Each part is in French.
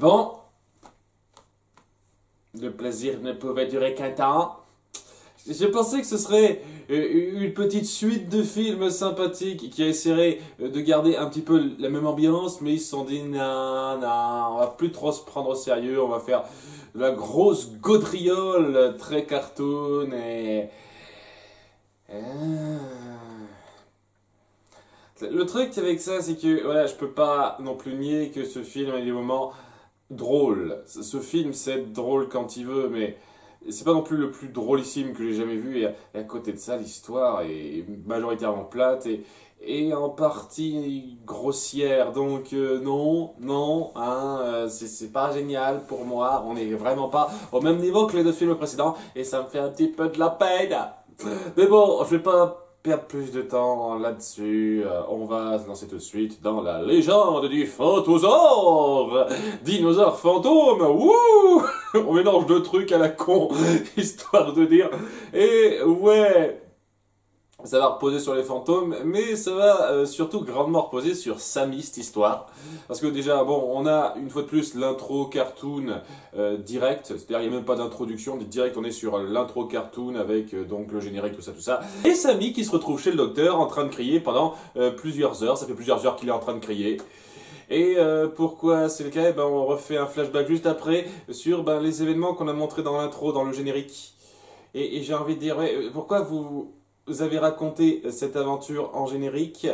Bon, le plaisir ne pouvait durer qu'un temps. Je pensais que ce serait une petite suite de films sympathiques qui essaieraient de garder un petit peu la même ambiance, mais ils se sont dit non, non, on va plus trop se prendre au sérieux, on va faire de la grosse gaudriole très cartoon et... Le truc avec ça, c'est que voilà, je peux pas non plus nier que ce film a des moments drôles. Ce film, c'est drôle quand il veut, mais c'est pas non plus le plus drôlissime que j'ai jamais vu. Et à côté de ça, l'histoire est majoritairement plate et en partie grossière. Donc non, non, hein, c'est pas génial pour moi. On n'est vraiment pas au même niveau que les deux films précédents et ça me fait un petit peu de la peine. Mais bon, je vais pas perdre plus de temps là-dessus. On va se lancer tout de suite dans la légende du Phantosaure. Dinosaure fantôme, wouh. On mélange deux trucs à la con, histoire de dire. Et ouais, ça va reposer sur les fantômes, mais ça va surtout grandement reposer sur Sammy, cette histoire. Parce que déjà, bon, on a une fois de plus l'intro cartoon direct, c'est-à-dire il n'y a même pas d'introduction, direct on est sur l'intro cartoon avec donc le générique, tout ça, tout ça. Et Sammy qui se retrouve chez le docteur en train de crier pendant plusieurs heures, ça fait plusieurs heures qu'il est en train de crier. Et pourquoi c'est le cas? Ben, on refait un flashback juste après sur les événements qu'on a montrés dans l'intro, dans le générique. Et j'ai envie de dire, ouais, pourquoi vous avez raconté cette aventure en générique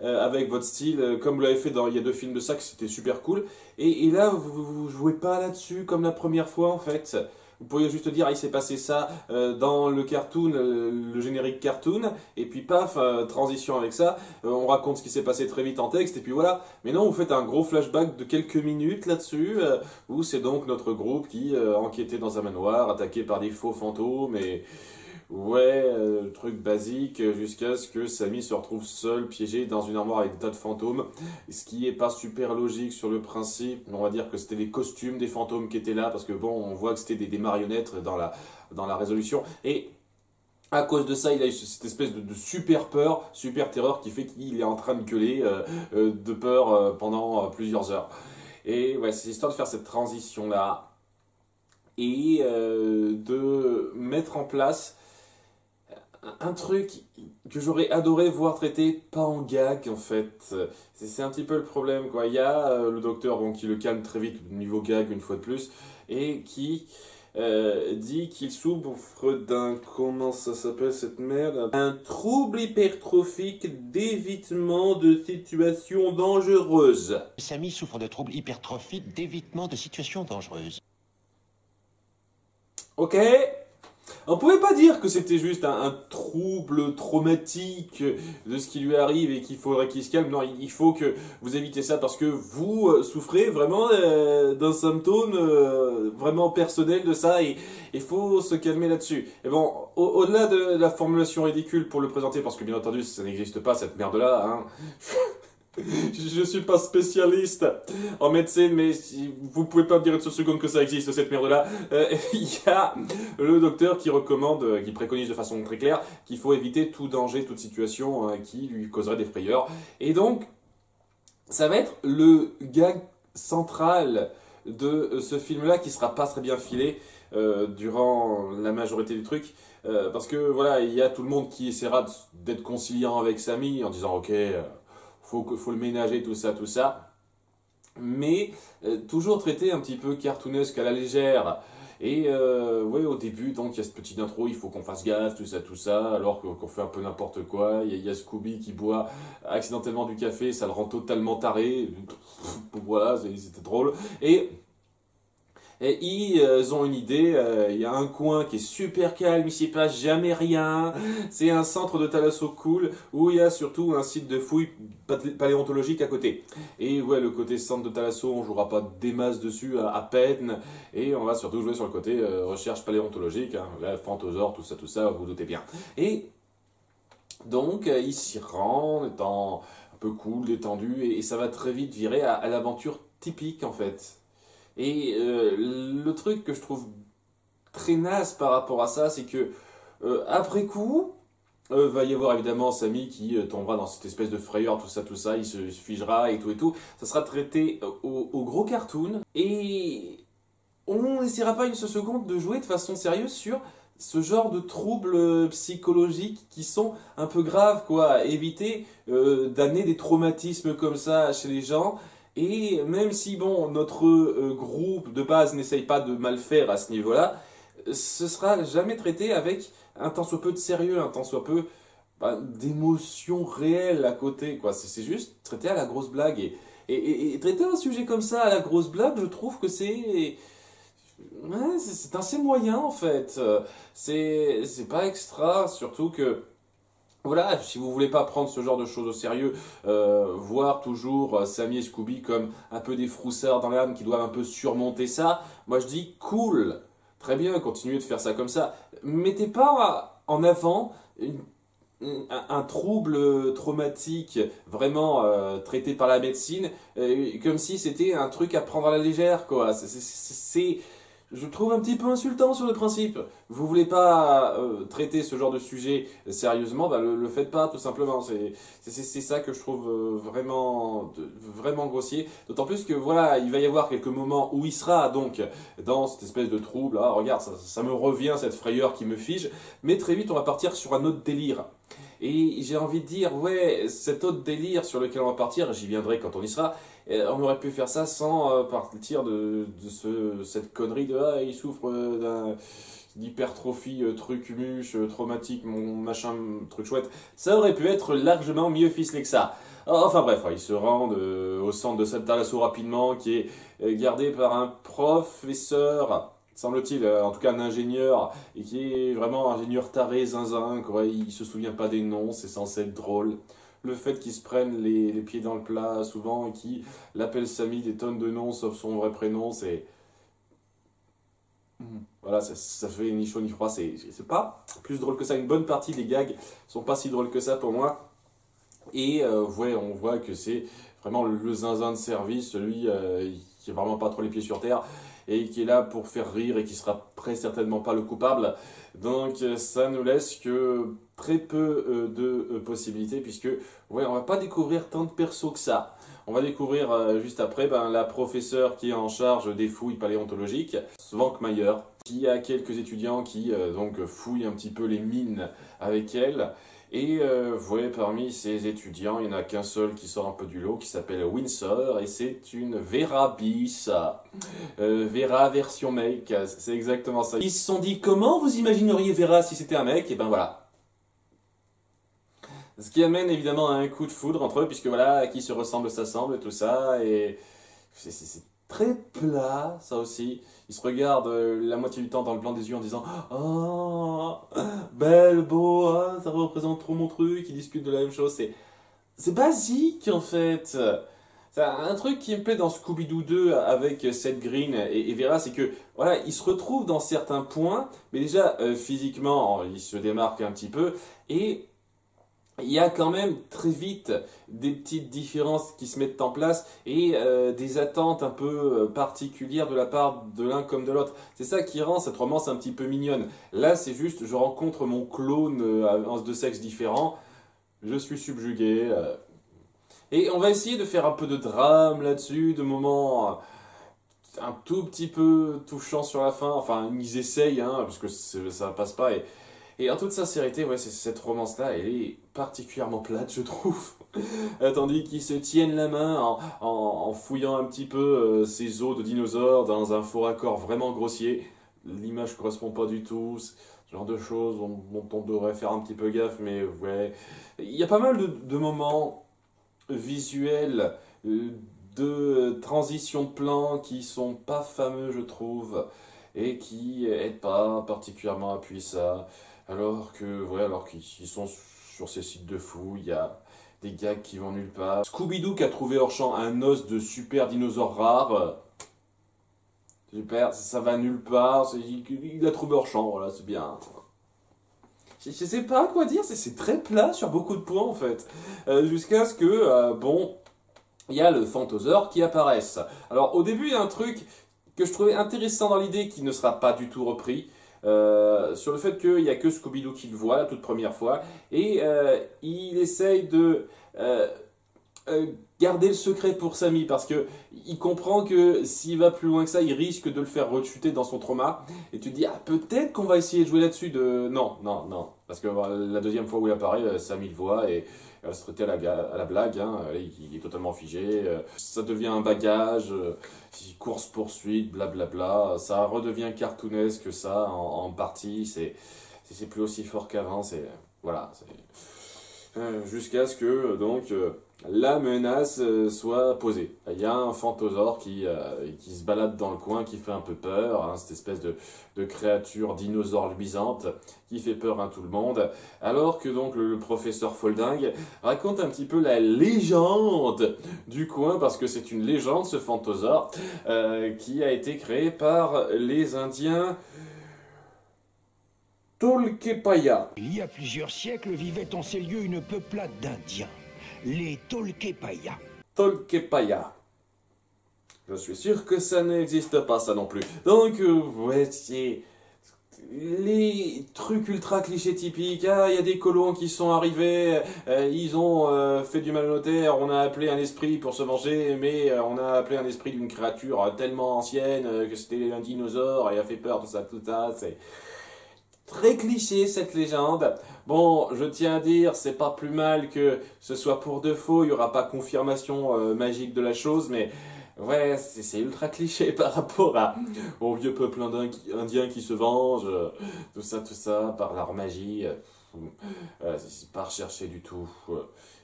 avec votre style, comme vous l'avez fait dans il y a deux films de ça, que c'était super cool. Et là, vous jouez pas là-dessus comme la première fois en fait. Vous pourriez juste dire, ah, il s'est passé ça dans le cartoon, le générique cartoon, et puis paf, transition avec ça, on raconte ce qui s'est passé très vite en texte, et puis voilà. Mais non, vous faites un gros flashback de quelques minutes là-dessus, où c'est donc notre groupe qui enquêtait dans un manoir, attaqué par des faux fantômes, et ouais, truc basique, jusqu'à ce que Sammy se retrouve seul, piégé dans une armoire avec des tas de fantômes. Ce qui est pas super logique sur le principe. On va dire que c'était les costumes des fantômes qui étaient là, parce que bon, on voit que c'était des marionnettes dans la résolution. Et à cause de ça, il a eu cette espèce de super peur, super terreur qui fait qu'il est en train de gueuler de peur pendant plusieurs heures. Et ouais, c'est histoire de faire cette transition-là et de mettre en place un truc que j'aurais adoré voir traité, pas en gag en fait. C'est un petit peu le problème quoi. Il y a le docteur bon, qui le calme très vite niveau gag une fois de plus et qui dit qu'il souffre d'un, comment ça s'appelle cette merde? Un trouble hypertrophique d'évitement de situations dangereuses. Sammy souffre de troubles hypertrophiques d'évitement de situations dangereuses. Ok. On pouvait pas dire que c'était juste un trouble traumatique de ce qui lui arrive et qu'il faudrait qu'il se calme. Non, il faut que vous évitez ça parce que vous souffrez vraiment d'un symptôme vraiment personnel de ça et il faut se calmer là-dessus. Et bon, au-delà de la formulation ridicule pour le présenter, parce que bien entendu ça n'existe pas cette merde-là, hein. Je suis pas spécialiste en médecine, mais vous pouvez pas me dire une seule seconde que ça existe, cette merde-là. Il y a le docteur qui recommande, qui préconise de façon très claire qu'il faut éviter tout danger, toute situation qui lui causerait des frayeurs. Et donc, ça va être le gag central de ce film-là qui sera pas très bien filé durant la majorité du truc. Parce que voilà, il y a tout le monde qui essaiera d'être conciliant avec Sammy en disant ok... faut le ménager, tout ça. Mais toujours traité un petit peu cartoonesque à la légère. Et ouais, au début, donc il y a cette petite intro, il faut qu'on fasse gaffe, tout ça, alors qu'on fait un peu n'importe quoi. Il y a Scooby qui boit accidentellement du café, ça le rend totalement taré. Voilà, c'était drôle. Et ils ont une idée, il y a un coin qui est super calme, il s'y passe jamais rien. C'est un centre de thalasso cool où il y a surtout un site de fouilles paléontologiques à côté. Et ouais, le côté centre de thalasso, on jouera pas des masses dessus à peine. Et on va surtout jouer sur le côté recherche paléontologique, hein, la Phantosaure, tout ça, vous vous doutez bien. Et donc, il s'y rend, étant un peu cool, détendu, et ça va très vite virer à l'aventure typique en fait. Et le truc que je trouve très naze par rapport à ça, c'est que après coup, Va y avoir évidemment Samy qui tombera dans cette espèce de frayeur, tout ça, il se figera et tout. Ça sera traité au gros cartoon. Et on n'essaiera pas une seule seconde de jouer de façon sérieuse sur ce genre de troubles psychologiques qui sont un peu graves, quoi. Éviter d'amener des traumatismes comme ça chez les gens. Et même si, bon, notre groupe de base n'essaye pas de mal faire à ce niveau-là, ce sera jamais traité avec un tant soit peu de sérieux, un tant soit peu d'émotions réelles à côté, quoi. C'est juste traité à la grosse blague. Et traiter un sujet comme ça à la grosse blague, je trouve que c'est... Ouais, c'est assez moyen en fait. C'est pas extra, surtout que... Voilà, si vous voulez pas prendre ce genre de choses au sérieux, voir toujours Sammy et Scooby comme un peu des froussards dans l'âme qui doivent un peu surmonter ça, moi je dis cool, très bien, continuez de faire ça comme ça. Mettez pas en avant un trouble traumatique vraiment traité par la médecine, comme si c'était un truc à prendre à la légère, quoi. Je trouve un petit peu insultant sur le principe. Vous voulez pas traiter ce genre de sujet sérieusement, le faites pas tout simplement. C'est ça que je trouve vraiment grossier. D'autant plus que voilà, il va y avoir quelques moments où il sera donc dans cette espèce de trouble. Ah, regarde, ça me revient cette frayeur qui me fige. Mais très vite, on va partir sur un autre délire. Et j'ai envie de dire, ouais, cet autre délire sur lequel on va partir, j'y viendrai quand on y sera, on aurait pu faire ça sans partir de cette connerie de ah, il souffre d'hypertrophie, truc muche, traumatique, mon machin, truc chouette. Ça aurait pu être largement mieux ficelé que ça. Enfin bref, ils se rendent au centre de Salasso rapidement, qui est gardé par un professeur, semble-t-il, en tout cas un ingénieur, et qui est vraiment un ingénieur taré, zinzin, quoi. Il se souvient pas des noms, c'est censé être drôle. Le fait qu'ils se prennent les pieds dans le plat souvent et qu'ils l'appellent Samy des tonnes de noms sauf son vrai prénom, c'est... Voilà, ça fait ni chaud ni froid, c'est pas plus drôle que ça. Une bonne partie des gags sont pas si drôles que ça pour moi. Et ouais, on voit que c'est vraiment le zinzin de service, celui qui est vraiment pas trop les pieds sur terre et qui est là pour faire rire et qui sera très certainement pas le coupable. Donc ça nous laisse que très peu de possibilités puisque ouais, on va pas découvrir tant de persos que ça. On va découvrir juste après la professeure qui est en charge des fouilles paléontologiques, Svankmajer, qui a quelques étudiants qui donc fouillent un petit peu les mines avec elle. Et vous voyez, parmi ces étudiants, il n'y en a qu'un seul qui sort un peu du lot, qui s'appelle Windsor, et c'est une Vera bis. Vera version mec, c'est exactement ça. Ils se sont dit, comment vous imagineriez Vera si c'était un mec? Et ben voilà. Ce qui amène évidemment à un coup de foudre entre eux, puisque voilà, qui se ressemble s'assemble, tout ça, et c'est très plat, ça aussi. Ils se regardent la moitié du temps dans le blanc des yeux en disant « Oh, belle, beau, ah, ça représente trop mon truc », ils discutent de la même chose, c'est basique en fait. C'est un truc qui me plaît dans Scooby-Doo 2 avec Seth Green et Vera, c'est que voilà, ils se retrouvent dans certains points, mais déjà physiquement, ils se démarquent un petit peu, et il y a quand même très vite des petites différences qui se mettent en place et des attentes un peu particulières de la part de l'un comme de l'autre. C'est ça qui rend cette romance un petit peu mignonne. Là, c'est juste, je rencontre mon clone de sexe différent, je suis subjugué. Et on va essayer de faire un peu de drame là-dessus, de moments un tout petit peu touchants sur la fin. Enfin, ils essayent, hein, parce que ça passe pas. Et en toute sincérité, ouais, cette romance-là, elle est particulièrement plate, je trouve. Tandis qu'ils se tiennent la main en fouillant un petit peu ces os de dinosaures dans un faux raccord vraiment grossier. L'image ne correspond pas du tout. Ce genre de choses dont on devrait faire un petit peu gaffe, mais ouais. Il y a pas mal de moments visuels, de transitions de plans qui sont pas fameux, je trouve, et qui aident pas particulièrement à appuyer ça. Alors qu'ils sont sur ces sites de fous, il y a des gags qui vont nulle part. Scooby-Doo qui a trouvé hors champ un os de super dinosaure rare. Super, ça va nulle part. Il a trouvé hors champ, voilà, c'est bien. Je sais pas quoi dire, c'est très plat sur beaucoup de points en fait. Jusqu'à ce que, il y a le Fantosaure qui apparaisse. Alors au début, il y a un truc que je trouvais intéressant dans l'idée qui ne sera pas du tout repris. sur le fait qu'il n'y a que Scooby-Doo qui le voit la toute première fois, et il essaye de garder le secret pour Sammy, parce que il comprend que s'il va plus loin que ça, il risque de le faire rechuter dans son trauma, et tu te dis, ah, peut-être qu'on va essayer de jouer là-dessus, non, non, non, parce que voilà, la deuxième fois où il apparaît, Sammy le voit, et il va se traiter à la blague, hein, il est totalement figé, ça devient un bagage, course-poursuite, blablabla, ça redevient cartoonesque ça, en partie, c'est plus aussi fort qu'avant, voilà, jusqu'à ce que, donc, la menace soit posée. Il y a un fantosaure qui se balade dans le coin, qui fait un peu peur, hein, cette espèce de créature dinosaure luisante qui fait peur à tout le monde, alors que donc le professeur Folding raconte un petit peu la légende du coin, parce que c'est une légende ce fantosaure, qui a été créé par les Indiens Tolkepaya. Il y a plusieurs siècles vivait en ces lieux une peuplade d'Indiens, les Tolkepaya. Tolkepaya. Je suis sûr que ça n'existe pas, ça non plus. Donc, ouais, c'est les trucs ultra clichés typiques. Ah, il y a des colons qui sont arrivés, ils ont fait du mal au notaire, on a appelé un esprit pour se venger, mais on a appelé un esprit d'une créature tellement ancienne que c'était un dinosaure et a fait peur, tout ça, c'est très cliché cette légende. Bon, je tiens à dire, c'est pas plus mal que ce soit pour de faux, il n'y aura pas confirmation magique de la chose, mais ouais, c'est ultra cliché par rapport au vieux peuple indien qui se venge, tout ça, par leur magie. C'est pas recherché du tout.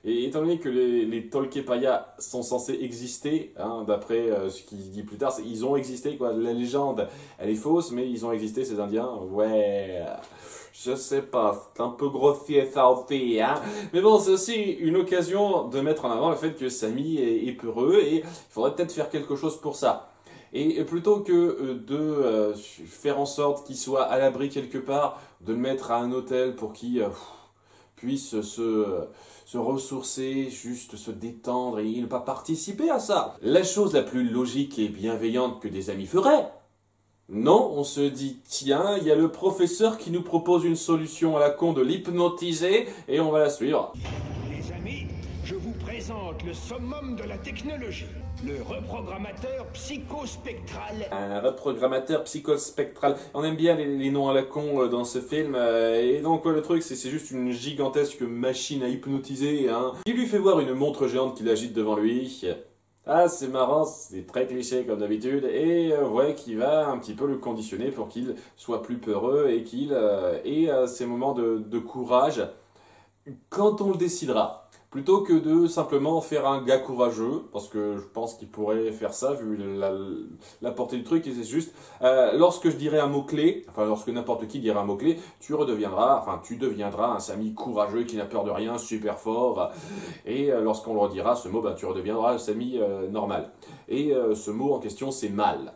Et étant donné que les Tolkepaya sont censés exister, hein, d'après ce qu'il dit plus tard, ils ont existé, quoi. La légende, elle est fausse, mais ils ont existé, ces Indiens. Ouais, je sais pas, c'est un peu grossier ça aussi, hein. Mais bon, c'est aussi une occasion de mettre en avant le fait que Sammy est peureux, et il faudrait peut-être faire quelque chose pour ça. Et plutôt que de faire en sorte qu'il soit à l'abri quelque part, de le mettre à un hôtel pour qu'il puisse se ressourcer, juste se détendre et ne pas participer à ça. La chose la plus logique et bienveillante que des amis feraient. Non, on se dit, tiens, il y a le professeur qui nous propose une solution à la con de l'hypnotiser et on va la suivre. Les amis, je vous présente le summum de la technologie, le reprogrammateur psychospectral. Un reprogrammateur psychospectral. On aime bien les noms à la con dans ce film. Et donc, le truc, c'est juste une gigantesque machine à hypnotiser. Hein. Il lui fait voir une montre géante qu'il agite devant lui. Ah, c'est marrant, c'est très cliché comme d'habitude. Et ouais, qui va un petit peu le conditionner pour qu'il soit plus peureux et qu'il ait ces moments de courage quand on le décidera. Plutôt que de simplement faire un gars courageux, parce que je pense qu'il pourrait faire ça, vu la portée du truc, et c'est juste, lorsque je dirais un mot-clé, enfin lorsque n'importe qui dirait un mot-clé, tu deviendras un Sammy courageux qui n'a peur de rien, super fort, et lorsqu'on le redira, ce mot, tu redeviendras un Sammy normal. Et ce mot en question, c'est mal.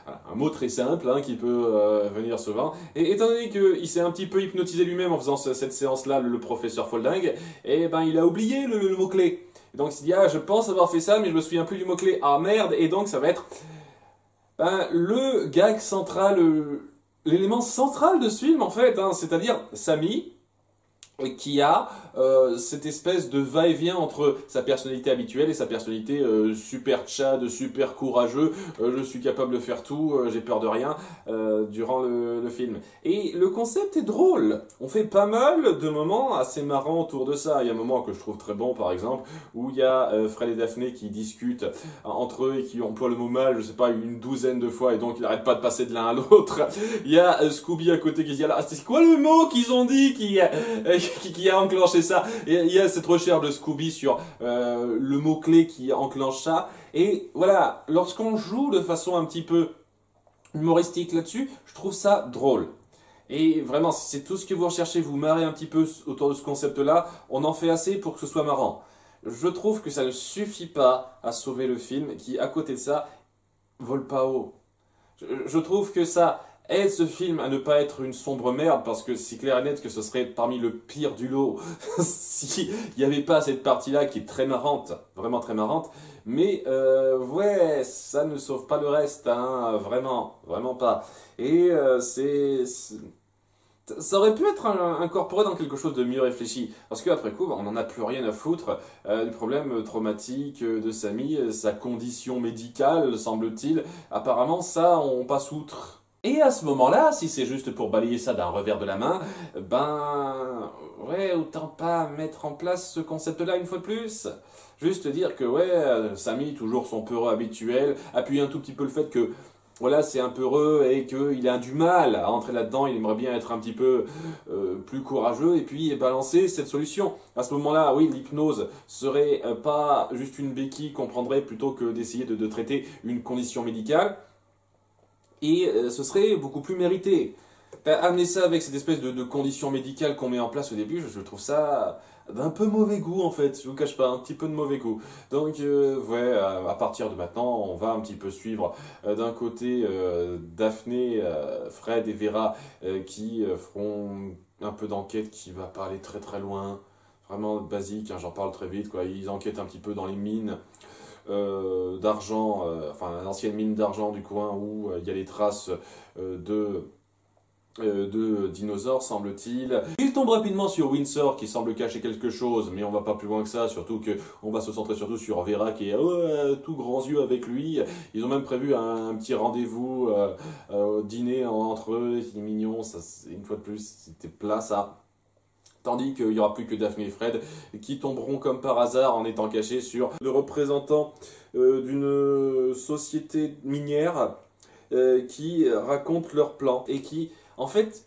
Voilà, un mot très simple, hein, qui peut venir souvent. Et étant donné qu'il s'est un petit peu hypnotisé lui-même en faisant cette séance-là, le professeur Folding, et ben il a oublié le mot-clé. Donc il s'est dit, ah, je pense avoir fait ça, mais je me souviens plus du mot-clé. Ah merde, et donc ça va être le gag central, l'élément central de ce film en fait, hein, c'est-à-dire Sammy, qui a cette espèce de va-et-vient entre sa personnalité habituelle et sa personnalité super tchad, super courageux, je suis capable de faire tout, j'ai peur de rien, durant le film. Et le concept est drôle, on fait pas mal de moments assez marrants autour de ça. Il y a un moment que je trouve très bon par exemple, où il y a Fred et Daphné qui discutent entre eux et qui emploient le mot mal, je sais pas, une douzaine de fois, et donc ils n'arrêtent pas de passer de l'un à l'autre. Il y a Scooby à côté qui se dit, ah, c'est quoi le mot qu'ils ont dit qui a enclenché ça? Et il y a cette recherche de Scooby sur le mot-clé qui enclenche ça. Et voilà, lorsqu'on joue de façon un petit peu humoristique là-dessus, je trouve ça drôle. Et vraiment, si c'est tout ce que vous recherchez, vous marrez un petit peu autour de ce concept-là, on en fait assez pour que ce soit marrant. Je trouve que ça ne suffit pas à sauver le film, qui, à côté de ça, vole pas haut. Je trouve que ça Aide ce film à ne pas être une sombre merde, parce que c'est clair et net que ce serait parmi le pire du lot s'il n'y avait pas cette partie-là qui est très marrante, vraiment très marrante. Mais ouais, ça ne sauve pas le reste, hein, vraiment, vraiment pas. Et ça aurait pu être incorporé dans quelque chose de mieux réfléchi. Parce qu'après coup, on n'en a plus rien à foutre du problème traumatique de Samy, sa condition médicale, semble-t-il. Apparemment, ça, on passe outre. Et à ce moment-là, si c'est juste pour balayer ça d'un revers de la main, ben ouais, autant pas mettre en place ce concept-là une fois de plus. Juste dire que ouais, Samy, toujours son peureux habituel, appuyer un tout petit peu le fait que voilà, c'est un peureux et qu'il a du mal à entrer là-dedans, il aimerait bien être un petit peu plus courageux et puis balancer cette solution. À ce moment-là, oui, l'hypnose serait pas juste une béquille qu'on prendrait plutôt que d'essayer de traiter une condition médicale. Et ce serait beaucoup plus mérité. Amener ça avec cette espèce de condition médicale qu'on met en place au début, je trouve ça d'un peu mauvais goût en fait, je vous cache pas, un petit peu de mauvais goût. Donc ouais, à partir de maintenant, on va un petit peu suivre d'un côté Daphné, Fred et Vera qui feront un peu d'enquête qui va pas aller très très loin. Vraiment basique, hein, j'en parle très vite, quoi. Ils enquêtent un petit peu dans les mines. D'argent, enfin l'ancienne mine d'argent du coin où il y a les traces de dinosaures, semble-t-il. Il tombe rapidement sur Windsor qui semble cacher quelque chose, mais on va pas plus loin que ça, surtout que on va se centrer surtout sur Vera qui est tout grands yeux avec lui. Ils ont même prévu un petit rendez-vous au dîner entre eux, c'est mignon, ça, une fois de plus, c'était plat ça. Tandis qu'il n'y aura plus que Daphné et Fred qui tomberont comme par hasard en étant cachés sur le représentant d'une société minière qui raconte leur plan et qui, en fait,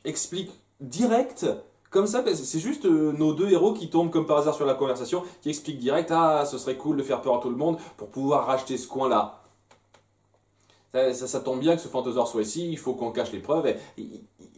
explique direct, comme ça, c'est juste nos deux héros qui tombent comme par hasard sur la conversation, qui expliquent direct, ah, ce serait cool de faire peur à tout le monde pour pouvoir racheter ce coin-là. Ça tombe bien que ce fantosaure soit ici, il faut qu'on cache les preuves,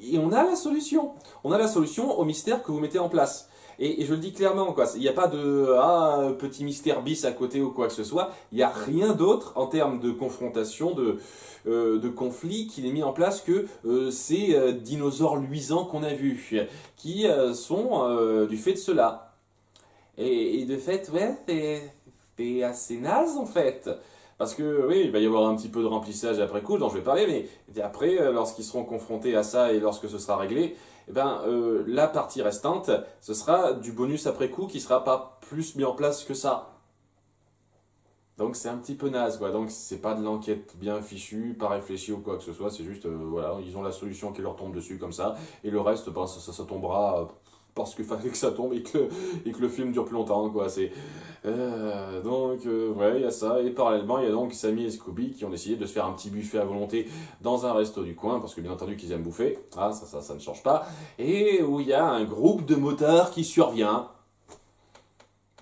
et on a la solution. On a la solution au mystère que vous mettez en place. Et je le dis clairement, quoi. Il n'y a pas de petit mystère bis à côté ou quoi que ce soit. Il n'y a rien d'autre en termes de confrontation, de conflit qui est mis en place que ces dinosaures luisants qu'on a vus, qui sont du fait de cela. Et de fait, ouais, c'est assez naze en fait. Parce que oui, il va y avoir un petit peu de remplissage après coup, dont je vais parler, mais après, lorsqu'ils seront confrontés à ça et lorsque ce sera réglé, eh ben, la partie restante, ce sera du bonus après coup qui sera pas plus mis en place que ça. Donc c'est un petit peu naze, quoi. Donc c'est pas de l'enquête bien fichue, pas réfléchie ou quoi que ce soit, c'est juste, voilà, ils ont la solution qui leur tombe dessus comme ça, et le reste, ben, ça tombera parce qu'il fallait que ça tombe et que le film dure plus longtemps, quoi. Donc, ouais, il y a ça. Et parallèlement, il y a donc Sammy et Scooby qui ont décidé de se faire un petit buffet à volonté dans un resto du coin, parce que bien entendu qu'ils aiment bouffer. Ah, ça ne change pas. Et où il y a un groupe de motards qui survient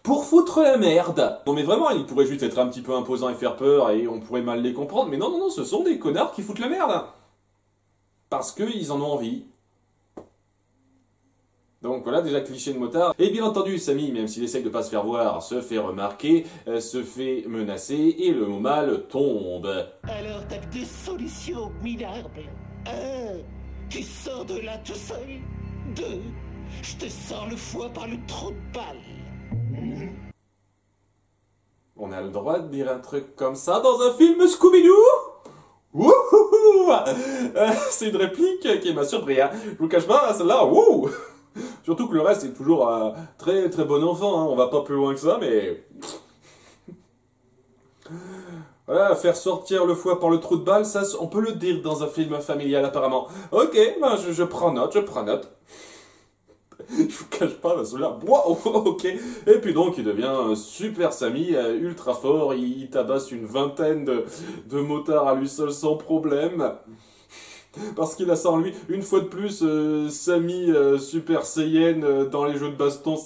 pour foutre la merde. Non mais vraiment, ils pourraient juste être un petit peu imposants et faire peur, et on pourrait mal les comprendre. Mais non, non, non, ce sont des connards qui foutent la merde. Parce qu'ils en ont envie. Donc voilà, déjà cliché de motard. Et bien entendu, Sammy, même s'il essaye de pas se faire voir, se fait remarquer, se fait menacer, et le mot mal tombe. Alors t'as que des solutions minables. 1. Tu sors de là tout seul. 2. Je te sors le foie par le trou de balle. On a le droit de dire un truc comme ça dans un film Scooby-Doo? Wouhou! C'est une réplique qui m'a surpris, hein. Je vous cache pas, celle-là, wouh! Surtout que le reste est toujours très très bon enfant, hein. On va pas plus loin que ça, mais... Voilà, faire sortir le foie par le trou de balle, ça, on peut le dire dans un film familial apparemment. Ok, ben je prends note, je prends note. Je vous cache pas, celui-là, wow, ok. Et puis donc, il devient super Sammy, ultra fort, il tabasse une vingtaine de motards à lui seul sans problème. Parce qu'il a ça en lui, une fois de plus, Sammy Super Saiyan dans les jeux de baston,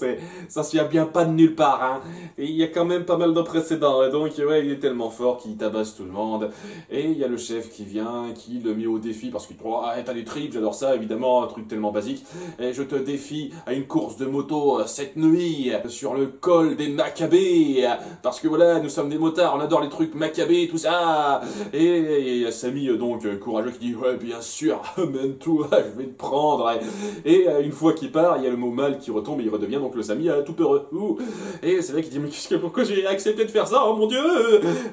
ça se vient bien pas de nulle part, hein. Et il y a quand même pas mal de précédents, et donc ouais, il est tellement fort qu'il tabasse tout le monde. Et il y a le chef qui vient, qui le met au défi, parce qu'il trouve, ah, t'as des tripes, j'adore ça, évidemment, un truc tellement basique. Et je te défie à une course de moto cette nuit, sur le col des Maccabées, parce que voilà, nous sommes des motards, on adore les trucs Maccabées, tout ça. Et il y a Sammy, donc, courageux, qui dit, ouais, bien bien sûr, amène-toi, je vais te prendre. Et une fois qu'il part, il y a le mot mal qui retombe et il redevient donc le Samy tout peureux. Ouh. Et c'est là qu'il dit, mais pourquoi j'ai accepté de faire ça, oh mon Dieu.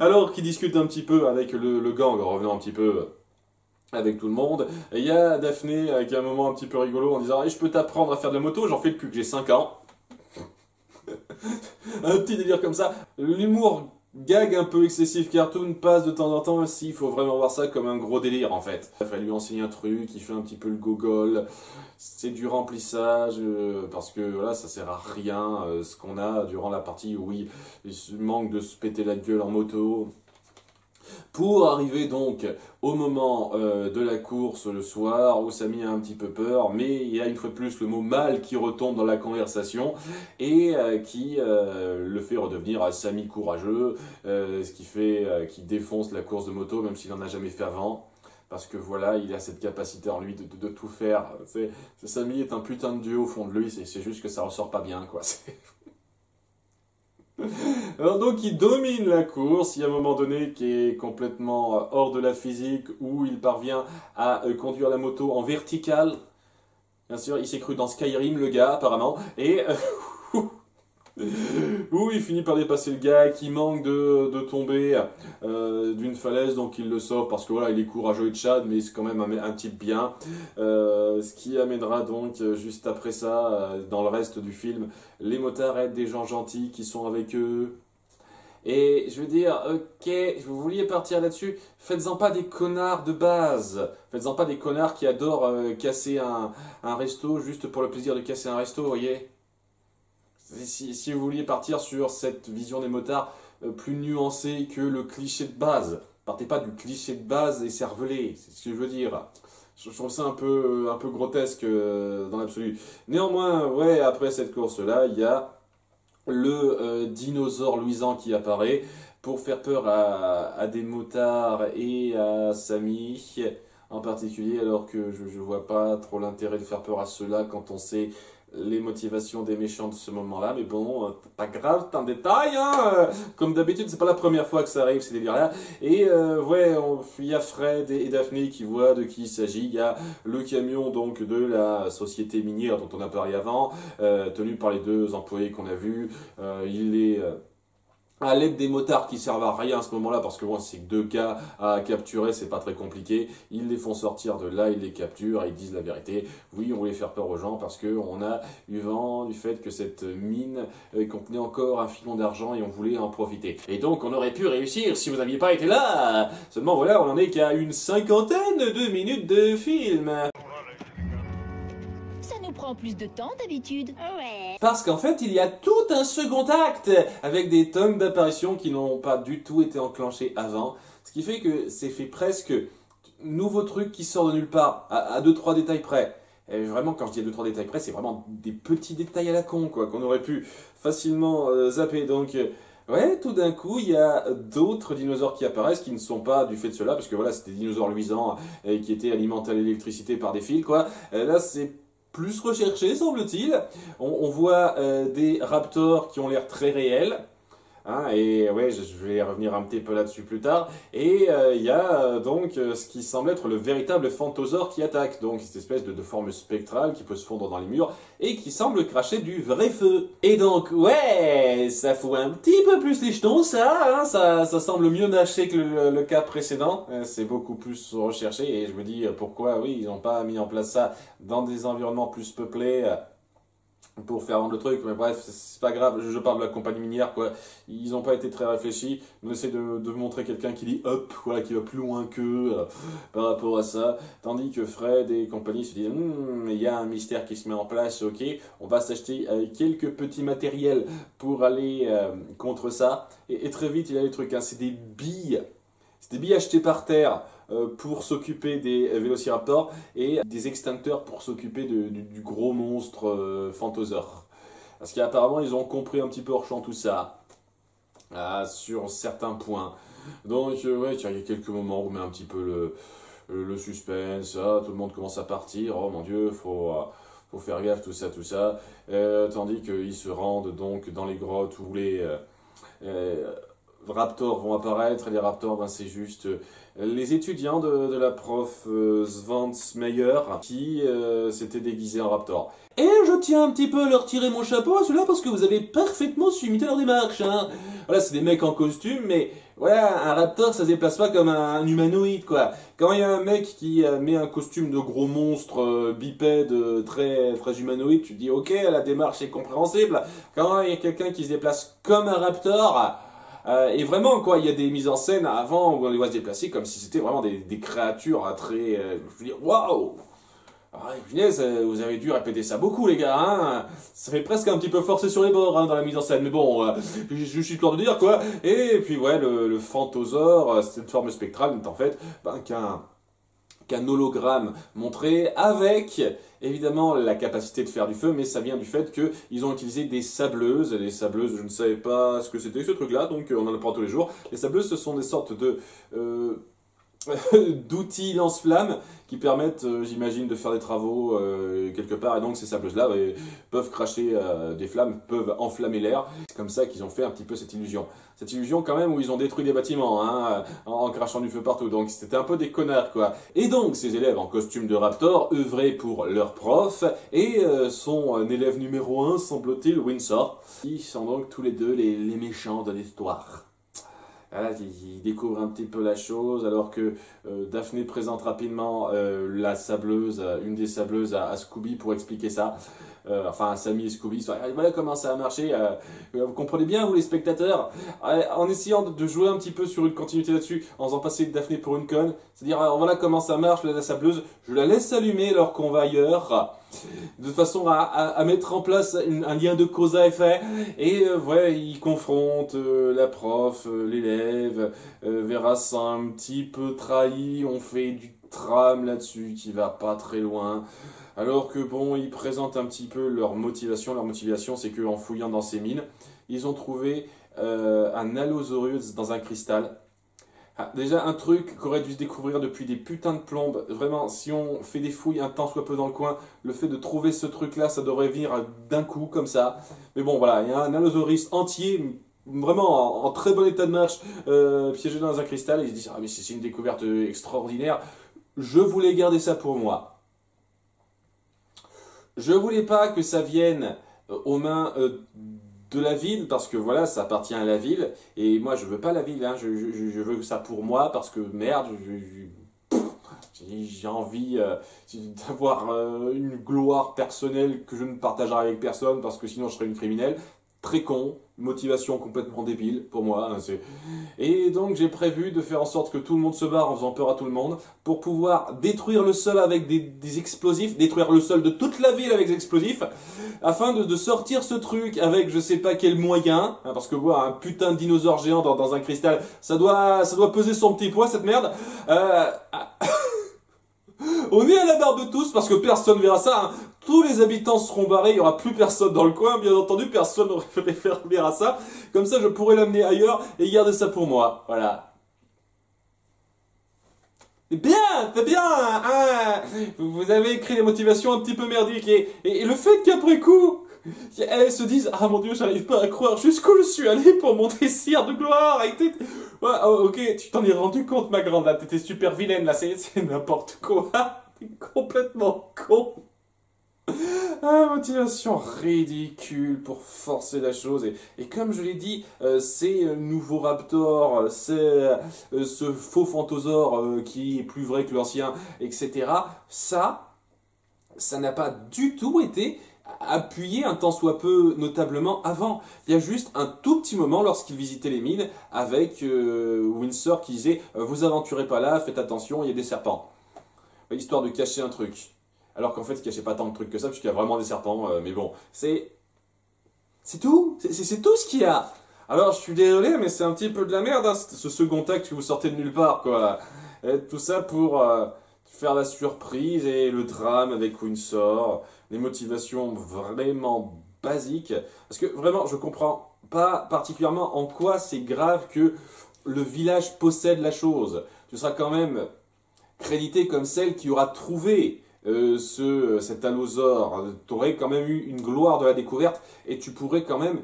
Alors qu'il discute un petit peu avec le gang, en revenant un petit peu avec tout le monde. Et il y a Daphné qui a un moment un petit peu rigolo en disant, je peux t'apprendre à faire de la moto, j'en fais depuis que j'ai 5 ans. Un petit délire comme ça. L'humour gag un peu excessif cartoon passe de temps en temps aussi, il faut vraiment voir ça comme un gros délire en fait. Il fallait lui enseigner un truc, il fait un petit peu le gogol, c'est du remplissage, parce que voilà, ça sert à rien, ce qu'on a durant la partie où il manque de se péter la gueule en moto. Pour arriver donc au moment de la course le soir, où Samy a un petit peu peur, mais il y a une fois de plus le mot mal qui retombe dans la conversation et qui le fait redevenir Samy courageux, ce qui fait qu'il défonce la course de moto même s'il n'en a jamais fait avant. Parce que voilà, il a cette capacité en lui de tout faire. Samy est un putain de dieu au fond de lui, c'est juste que ça ressort pas bien quoi. Alors donc il domine la course, il y a un moment donné qui est complètement hors de la physique où il parvient à conduire la moto en verticale. Bien sûr, il s'est cru dans Skyrim le gars apparemment, et où il finit par dépasser le gars qui manque de tomber d'une falaise, donc il le sauve parce que voilà, il est courageux et Tchad, mais c'est quand même un type bien. Ce qui amènera donc juste après ça, dans le reste du film, les motards aident des gens gentils qui sont avec eux. Et je veux dire, ok, vous vouliez partir là-dessus, faites-en pas des connards de base. Faites-en pas des connards qui adorent casser un resto juste pour le plaisir de casser un resto, vous voyez. Si vous vouliez partir sur cette vision des motards plus nuancée que le cliché de base, partez pas du cliché de base et cervelé, c'est ce que je veux dire. Je trouve ça un peu grotesque dans l'absolu. Néanmoins, ouais, après cette course-là, il y a le dinosaure luisant qui apparaît pour faire peur à des motards et à Samy en particulier, alors que je vois pas trop l'intérêt de faire peur à ceux-là quand on sait les motivations des méchants de ce moment-là, mais bon, pas grave, c'est un détail, hein. Comme d'habitude, c'est pas la première fois que ça arrive, ces délires-là. Et ouais, il y a Fred et Daphné qui voient de qui il s'agit. Il y a le camion donc de la société minière dont on a parlé avant, tenu par les deux employés qu'on a vus. Il est à l'aide des motards qui servent à rien à ce moment-là, parce que bon, c'est que deux cas à capturer, c'est pas très compliqué. Ils les font sortir de là, ils les capturent, et ils disent la vérité. Oui, on voulait faire peur aux gens parce que on a eu vent du fait que cette mine contenait encore un filon d'argent et on voulait en profiter. Et donc, on aurait pu réussir si vous n'aviez pas été là. Seulement voilà, on en est qu'à une cinquantaine de minutes de film. Ça nous prend plus de temps d'habitude. Ouais. Parce qu'en fait, il y a tout un second acte, avec des tonnes d'apparitions qui n'ont pas du tout été enclenchées avant, ce qui fait que c'est fait presque nouveau truc qui sort de nulle part, à 2-3 détails près. Et vraiment, quand je dis à 2-3 détails près, c'est vraiment des petits détails à la con, quoi, qu'on aurait pu facilement zapper. Donc, ouais, tout d'un coup, il y a d'autres dinosaures qui apparaissent qui ne sont pas du fait de cela, parce que voilà, c'était des dinosaures luisants qui étaient alimentés à l'électricité par des fils, quoi. Là, c'est plus recherché, semble-t-il. On voit des raptors qui ont l'air très réels. Hein, et ouais, je vais revenir un petit peu là-dessus plus tard. Et il y a donc ce qui semble être le véritable Phantosaure qui attaque. Donc cette espèce de forme spectrale qui peut se fondre dans les murs et qui semble cracher du vrai feu. Et donc ouais, ça fout un petit peu plus les jetons ça, hein, ça semble mieux mâché que le cas précédent. C'est beaucoup plus recherché et je me dis pourquoi oui, ils n'ont pas mis en place ça dans des environnements plus peuplés. Pour faire vendre le truc, mais bref, c'est pas grave, je parle de la compagnie minière, quoi. Ils ont pas été très réfléchis, on essaie de montrer quelqu'un qui dit hop, voilà, qui va plus loin qu'eux par rapport à ça, tandis que Fred et compagnie se disent il y a un mystère qui se met en place, ok, on va s'acheter quelques petits matériels pour aller contre ça, et très vite il y a des trucs, hein, c'est des billes achetées par terre, pour s'occuper des vélociraptors et des extincteurs pour s'occuper du gros monstre Phantosaure. Parce qu'apparemment ils ont compris un petit peu hors champ tout ça, sur certains points. Donc ouais, tiens, il y a quelques moments où on met un petit peu le suspense, tout le monde commence à partir, oh mon dieu, faut faire gaffe, tout ça. Tandis qu'ils se rendent donc dans les grottes où les raptors vont apparaître, et les raptors, ben, c'est juste les étudiants de la prof Svansmeyer qui s'étaient déguisés en raptor. Et je tiens un petit peu à leur tirer mon chapeau à ceux-là parce que vous avez parfaitement su imiter leur démarche. Hein. Voilà, c'est des mecs en costume, mais voilà, un raptor ça se déplace pas comme un humanoïde quoi. Quand il y a un mec qui met un costume de gros monstre bipède très humanoïde, tu te dis ok, la démarche est compréhensible. Quand il y a quelqu'un qui se déplace comme un raptor, et vraiment quoi, il y a des mises en scène avant où on les voit se déplacer comme si c'était vraiment des créatures très, je veux dire, waouh. Ah, punaise, vous avez dû répéter ça beaucoup les gars, hein. Ça fait presque un petit peu forcé sur les bords hein, dans la mise en scène, mais bon, je suis peur de dire quoi. Et puis ouais, le Phantosaure, cette forme spectrale n'est en fait qu'un hologramme montré avec évidemment la capacité de faire du feu, mais ça vient du fait qu'ils ont utilisé des sableuses. Les sableuses, je ne savais pas ce que c'était ce truc-là, donc on en apprend tous les jours. Les sableuses, ce sont des sortes de d'outils lance-flammes qui permettent, j'imagine, de faire des travaux quelque part. Et donc ces sableuses-là peuvent cracher des flammes, peuvent enflammer l'air. C'est comme ça qu'ils ont fait un petit peu cette illusion. Cette illusion quand même où ils ont détruit des bâtiments hein, en crachant du feu partout. Donc c'était un peu des connards quoi. Et donc ces élèves en costume de raptor œuvraient pour leur prof et son élève numéro 1, semble-t-il, Windsor. Ils sont donc tous les deux les méchants de l'histoire. Voilà, il découvre un petit peu la chose alors que Daphné présente rapidement la sableuse, une des sableuses à Scooby pour expliquer ça. Enfin, Sammy et Scooby, voilà comment ça a marché. Vous comprenez bien, vous les spectateurs, en essayant de jouer un petit peu sur une continuité là-dessus, en faisant passer Daphné pour une conne. C'est-à-dire, voilà comment ça marche, la sableuse, je la laisse allumer alors qu'on va ailleurs. De façon à mettre en place un lien de cause à effet. Et ouais, il confronte la prof, l'élève, verra ça un petit peu trahi, on fait du tram là-dessus qui va pas très loin. Alors que bon, ils présentent un petit peu leur motivation. Leur motivation, c'est qu'en fouillant dans ces mines, ils ont trouvé un Allosaurus dans un cristal. Ah, déjà un truc qu'aurait dû se découvrir depuis des putains de plombes. Vraiment, si on fait des fouilles un temps soit peu dans le coin, le fait de trouver ce truc-là, ça devrait venir d'un coup, comme ça. Mais bon, voilà, il y a un Allosaurus entier, vraiment en très bon état de marche, piégé dans un cristal. Et ils se disent, ah mais c'est une découverte extraordinaire. Je voulais garder ça pour moi. Je voulais pas que ça vienne aux mains de la ville, parce que voilà, ça appartient à la ville, et moi je veux pas la ville, hein, je veux ça pour moi, parce que merde, j'ai envie d'avoir une gloire personnelle que je ne partagerai avec personne, parce que sinon je serais une criminelle. Très con, motivation complètement débile pour moi. Hein, et donc j'ai prévu de faire en sorte que tout le monde se barre en faisant peur à tout le monde pour pouvoir détruire le sol avec des explosifs, détruire le sol de toute la ville avec des explosifs, afin de sortir ce truc avec je sais pas quel moyen, hein, parce que voir un putain de dinosaure géant dans un cristal, ça doit peser son petit poids cette merde. On est à la barre de tous parce que personne verra ça. Hein. Tous les habitants seront barrés, il n'y aura plus personne dans le coin. Bien entendu, personne ne verra ça. Comme ça, je pourrais l'amener ailleurs et garder ça pour moi. Voilà. C'est bien, hein. Vous avez écrit des motivations un petit peu merdiques. Et le fait qu'après coup, elles se disent « Ah mon Dieu, j'arrive pas à croire jusqu'où je suis allé pour mon désir de gloire. » Ouais, oh, ok, tu t'en es rendu compte, ma grande, là, t'étais super vilaine, là, c'est n'importe quoi. T'es complètement con. Ah, motivation ridicule pour forcer la chose. Et comme je l'ai dit, ces nouveaux raptors, c'est ce faux Phantosaure qui est plus vrai que l'ancien, etc. Ça n'a pas du tout été appuyé un tant soit peu notablement avant. Il y a juste un tout petit moment lorsqu'il visitait les mines avec Windsor qui disait vous aventurez pas là, faites attention, il y a des serpents. Histoire de cacher un truc. Alors qu'en fait, il cachait pas tant de trucs que ça, puisqu'il y a vraiment des serpents, mais bon, c'est tout, c'est tout ce qu'il y a. Alors, je suis désolé, mais c'est un petit peu de la merde, hein, ce second acte que vous sortez de nulle part, quoi. Et tout ça pour faire la surprise et le drame avec Windsor, des motivations vraiment basiques, parce que vraiment, je comprends pas particulièrement en quoi c'est grave que le village possède la chose. Tu seras quand même crédité comme celle qui aura trouvé cet allosaure. Tu aurais quand même eu une gloire de la découverte et tu pourrais quand même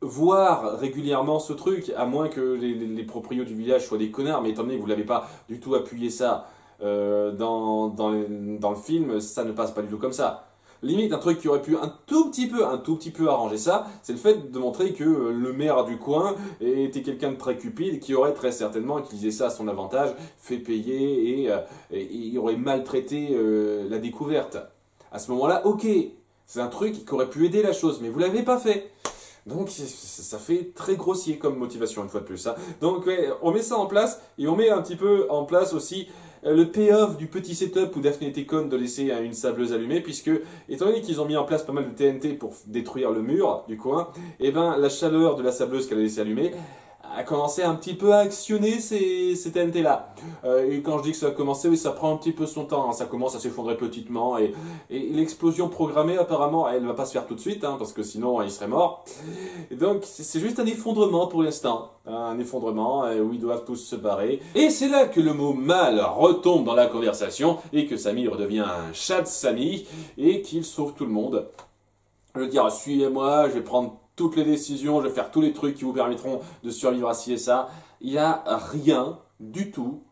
voir régulièrement ce truc, à moins que les proprios du village soient des connards, mais étant donné que vous l'avez pas du tout appuyé ça dans le film, ça ne passe pas du tout comme ça. Limite, un truc qui aurait pu un tout petit peu arranger ça, c'est le fait de montrer que le maire du coin était quelqu'un de très cupide qui aurait très certainement utilisé ça à son avantage, fait payer et il aurait maltraité la découverte. À ce moment-là, ok, c'est un truc qui aurait pu aider la chose, mais vous l'avez pas fait. Donc ça fait très grossier comme motivation une fois de plus. Hein. Donc ouais, on met ça en place et on met un petit peu en place aussi le payoff du petit setup où Daphné était conne de laisser une sableuse allumée, puisque étant donné qu'ils ont mis en place pas mal de TNT pour détruire le mur du coin, et ben la chaleur de la sableuse qu'elle a laissé allumer a commencé un petit peu à actionner ces TNT là. Et quand je dis que ça a commencé, oui, ça prend un petit peu son temps, hein. Ça commence à s'effondrer petitement et l'explosion programmée apparemment, elle va pas se faire tout de suite, hein, parce que sinon il serait mort. Et donc c'est juste un effondrement pour l'instant, un effondrement où ils doivent tous se barrer. Et c'est là que le mot mal retombe dans la conversation et que Samy redevient un chat de Samy et qu'il sauve tout le monde. Je veux dire, suivez-moi, je vais prendre toutes les décisions, je vais faire tous les trucs qui vous permettront de survivre à ci et ça. Il n'y a rien du tout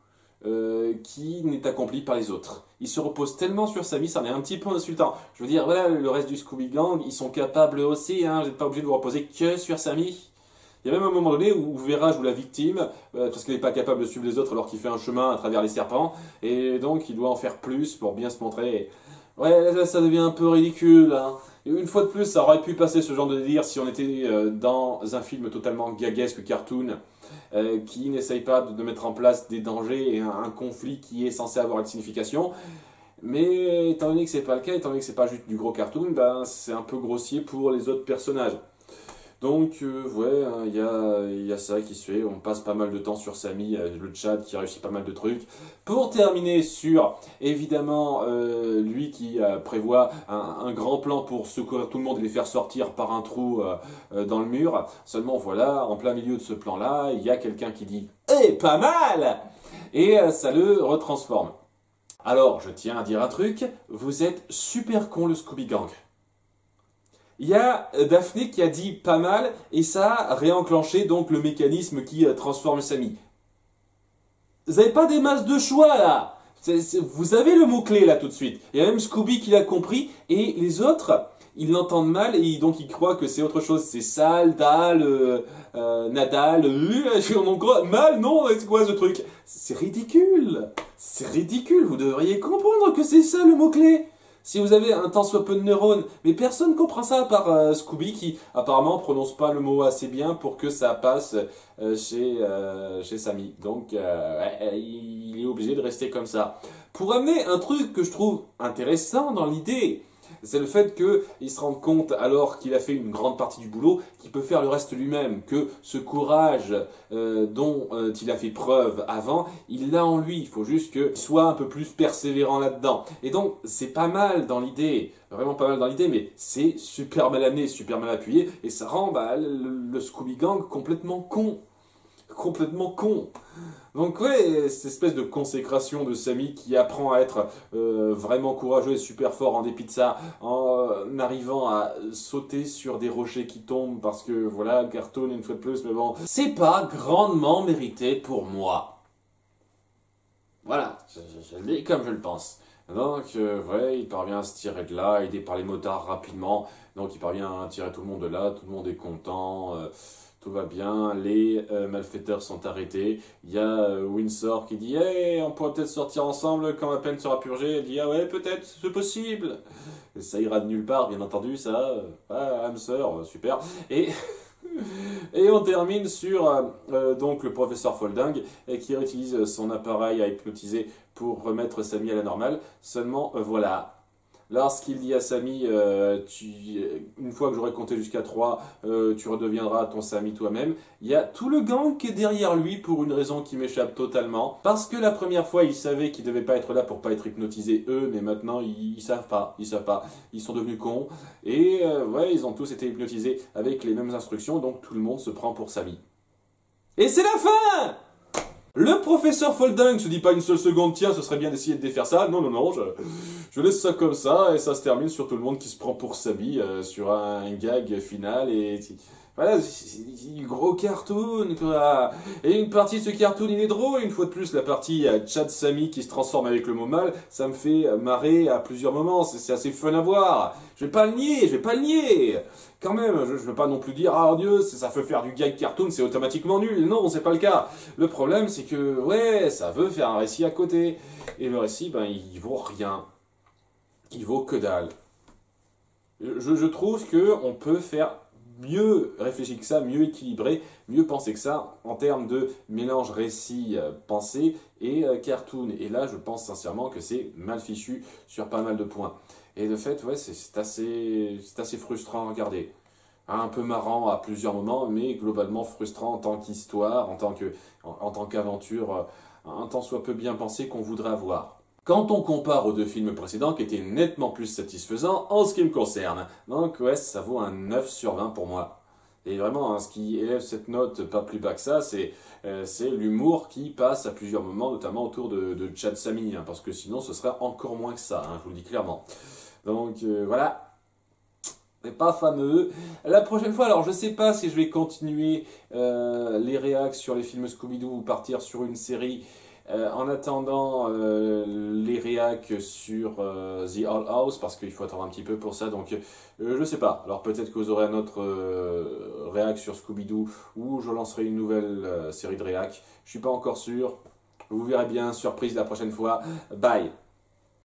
qui n'est accompli par les autres. Ils se reposent tellement sur Samy, ça en est un petit peu insultant. Je veux dire, voilà, le reste du Scooby Gang, ils sont capables aussi, hein, vous n'êtes pas obligé de vous reposer que sur Samy. Il y a même un moment donné où Vera joue la victime, parce qu'elle n'est pas capable de suivre les autres alors qu'il fait un chemin à travers les serpents, et donc il doit en faire plus pour bien se montrer. Ouais, là, ça devient un peu ridicule, hein. Et une fois de plus, ça aurait pu passer ce genre de délire si on était dans un film totalement gaguesque, cartoon, qui n'essaye pas de mettre en place des dangers et un conflit qui est censé avoir une signification. Mais étant donné que c'est pas le cas, étant donné que c'est pas juste du gros cartoon, ben, c'est un peu grossier pour les autres personnages. Donc, ouais, il y a ça qui se fait. On passe pas mal de temps sur Samy, le chat qui réussit pas mal de trucs. Pour terminer sur, évidemment, lui qui prévoit un grand plan pour secourir tout le monde et les faire sortir par un trou dans le mur. Seulement, voilà, en plein milieu de ce plan-là, il y a quelqu'un qui dit « Eh, pas mal !» Et ça le retransforme. Alors, je tiens à dire un truc, vous êtes super con le Scooby Gang. Il y a Daphné qui a dit pas mal et ça a réenclenché donc le mécanisme qui transforme Samy. Vous n'avez pas des masses de choix là. Vous avez le mot-clé là tout de suite. Il y a même Scooby qui l'a compris et les autres, ils l'entendent mal et donc ils croient que c'est autre chose. C'est sale, dalle, Nadal, mal, non, c'est quoi ce truc? C'est ridicule. C'est ridicule, vous devriez comprendre que c'est ça le mot-clé. Si vous avez un tant soit peu de neurones, mais personne ne comprend ça à part Scooby qui apparemment prononce pas le mot assez bien pour que ça passe chez Samy. Donc il est obligé de rester comme ça. Pour amener un truc que je trouve intéressant dans l'idée, c'est le fait qu'il se rende compte, alors qu'il a fait une grande partie du boulot, qu'il peut faire le reste lui-même, que ce courage dont il a fait preuve avant, il l'a en lui. Il faut juste qu'il soit un peu plus persévérant là-dedans. Et donc, c'est pas mal dans l'idée, vraiment pas mal dans l'idée, mais c'est super mal amené, super mal appuyé, et ça rend le Scooby Gang complètement con. Complètement con. Donc ouais, cette espèce de consécration de Samy qui apprend à être vraiment courageux et super fort en dépit de ça, en arrivant à sauter sur des rochers qui tombent parce que voilà, le cartoon une fois de plus, mais bon, c'est pas grandement mérité pour moi. Voilà, je le dis comme je le pense. Donc, ouais, il parvient à se tirer de là, aidé par les motards rapidement, donc il parvient à tirer tout le monde de là, tout le monde est content, tout va bien, les malfaiteurs sont arrêtés. Il y a Windsor qui dit « Hey, on pourrait peut-être sortir ensemble quand ma peine sera purgée. » Elle dit « Ah ouais, peut-être, c'est possible. » Et ça ira de nulle part, bien entendu, ça. Ah, âme sœur, super. Et on termine sur donc le professeur Folding qui réutilise son appareil à hypnotiser pour remettre Samy à la normale. Seulement, voilà. Lorsqu'il dit à Samy, une fois que j'aurai compté jusqu'à 3, tu redeviendras ton Samy toi-même, il y a tout le gang qui est derrière lui pour une raison qui m'échappe totalement. Parce que la première fois, ils savaient qu'ils ne devaient pas être là pour pas être hypnotisés eux, mais maintenant, ils savent pas. Ils sont devenus cons. Et ouais, ils ont tous été hypnotisés avec les mêmes instructions, donc tout le monde se prend pour Samy. Et c'est la fin! Le professeur Folding se dit pas une seule seconde, tiens, ce serait bien d'essayer de défaire ça. Non, je laisse ça comme ça, et ça se termine sur tout le monde qui se prend pour Samy, sur un gag final, et Voilà, c'est du gros cartoon, quoi. Et une partie de ce cartoon, il est drôle. Une fois de plus, la partie Chad Sami qui se transforme avec le mot mal, ça me fait marrer à plusieurs moments. C'est assez fun à voir. Je vais pas le nier, je vais pas le nier. Quand même, je veux pas non plus dire, ah Dieu, ça veut faire du gag cartoon, c'est automatiquement nul. Non, c'est pas le cas. Le problème, c'est que, ouais, ça veut faire un récit à côté. Et le récit, ben, il vaut rien. Il vaut que dalle. Je trouve que on peut faire mieux réfléchi que ça, mieux équilibré, mieux pensé que ça en termes de mélange récit pensé et cartoon. Et là, je pense sincèrement que c'est mal fichu sur pas mal de points. Et de fait, ouais, c'est assez frustrant à regarder. Un peu marrant à plusieurs moments, mais globalement frustrant en tant qu'histoire, en tant qu'aventure, un tant soit peu bien pensé qu'on voudrait avoir. Quand on compare aux deux films précédents qui étaient nettement plus satisfaisants en ce qui me concerne. Donc ouais, ça vaut un 9 sur 20 pour moi. Et vraiment, hein, ce qui élève cette note pas plus bas que ça, c'est l'humour qui passe à plusieurs moments, notamment autour de Chad Sami, hein, parce que sinon ce serait encore moins que ça, hein, je vous le dis clairement. Donc voilà, c'est pas fameux. La prochaine fois, alors je sais pas si je vais continuer les réacs sur les films Scooby-Doo ou partir sur une série. En attendant les réacs sur The Owl House, parce qu'il faut attendre un petit peu pour ça, donc je sais pas. Alors peut-être que vous aurez un autre réac sur Scooby-Doo, ou je lancerai une nouvelle série de réac. Je suis pas encore sûr. Vous verrez bien, surprise la prochaine fois. Bye!